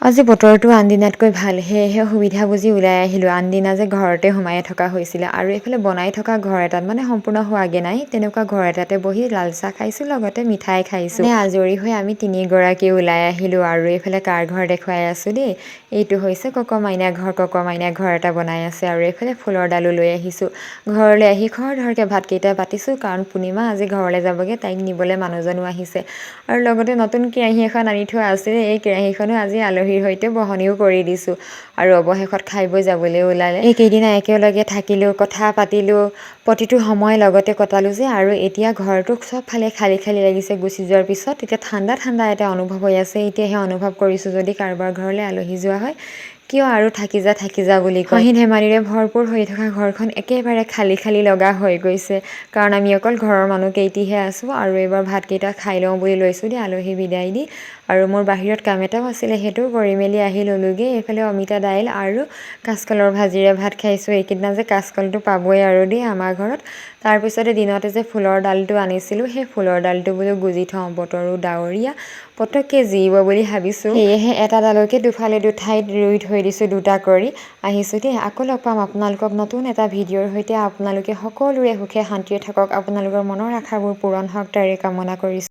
আজি বতৰটো আনদিনাতকৈ ভাল, সেয়েহে সুবিধা বুজি ওলাই আহিলোঁ। আনদিনা যে ঘৰতে সোমাই থকা হৈছিলে আৰু এইফালে বনাই থকা ঘৰ এটাত সম্পূৰ্ণ হোৱাগে নাই তেনেকুৱা ঘৰ এটাতে বহি লাল চাহ খাইছোঁ, লগতে মিঠাই খাইছোঁ। আজৰি হৈ আমি তিনিগৰাকী ওলাই আহিলোঁ আৰু এইফালে কাৰ ঘৰ দেখুৱাই আছোঁ দেই। এইটো হৈছে কক মাইনা ঘৰ। কক মাইনা ঘৰ এটা বনাই আছে আৰু এইফালে ফুলৰ ডালো লৈ আহিছোঁ। ঘৰলৈ আহি খৰধৰকৈ ভাতকেইটা পাতিছোঁ, কাৰণ পূৰ্ণিমা আজি ঘৰলৈ যাবগৈ, তাইক নিবলৈ মানুহজনো আহিছে। আৰু লগতে নতুন কেৰাহী এখন আনি থোৱা আছিলে, এই কেৰাহীখনো আজি আলহীৰ সৈতে বহনিও কৰি দিছোঁ আৰু অৱশেষত খাই বৈ যাবলৈ ওলালে। এইকেইদিনা একেলগে থাকিলোঁ, কথা পাতিলোঁ, প্ৰতিটো সময় লগতে কটালোঁ যে। আৰু এতিয়া ঘৰটো চবফালে খালী খালী লাগিছে গুচি যোৱাৰ পিছত। এতিয়া ঠাণ্ডা ঠাণ্ডা এটা অনুভৱ হৈ আছে। এতিয়াহে অনুভৱ কৰিছোঁ, যদি কাৰোবাৰ ঘৰলৈ আলহী যোৱা হয়, কিয় আৰু থাকি যা বুলি কয়। হাঁহি ধেমালিৰে ভৰপূৰ হৈ থকা ঘৰখন একেবাৰে খালী খালী লগা হৈ গৈছে, কাৰণ আমি অকল ঘৰৰ মানুহ কেইটিহে আছোঁ। আৰু এইবাৰ ভাতকেইটা খাই লওঁ বুলি লৈছোঁ দেই, আলহী বিদায় দি। আৰু মোৰ বাহিৰত কাম এটাও আছিলে, সেইটোও কৰি মেলি আহি ল'লোগৈ। এইফালে অমিতা দাইল আৰু কাচকলৰ ভাজিৰে ভাত খাইছোঁ। এইকেইদিনা যে কাচকলটো পাবই আৰু দেই আমাৰ ঘৰত। তাৰপিছতে দিনতে যে ফুলৰ ডালটো আনিছিলোঁ, সেই ফুলৰ ডালটো বোলো গুজি থওঁ, বতৰো ডাৱৰীয়া, পটককৈ জিৰিব বুলি ভাবিছোঁ। সেয়েহে এটা ডালকে দুফালে দুঠাইত ৰুই থৈ দিছোঁ, দুটা কৰি আহিছোঁ দেই। আকৌ লগ পাম আপোনালোকক নতুন এটা ভিডিঅ'ৰ সৈতে। আপোনালোকে সকলোৰে সুখে শান্তিৰে থাকক, আপোনালোকৰ মনৰ আশাবোৰ পূৰণ হওক, তাৰে কামনা কৰিছোঁ।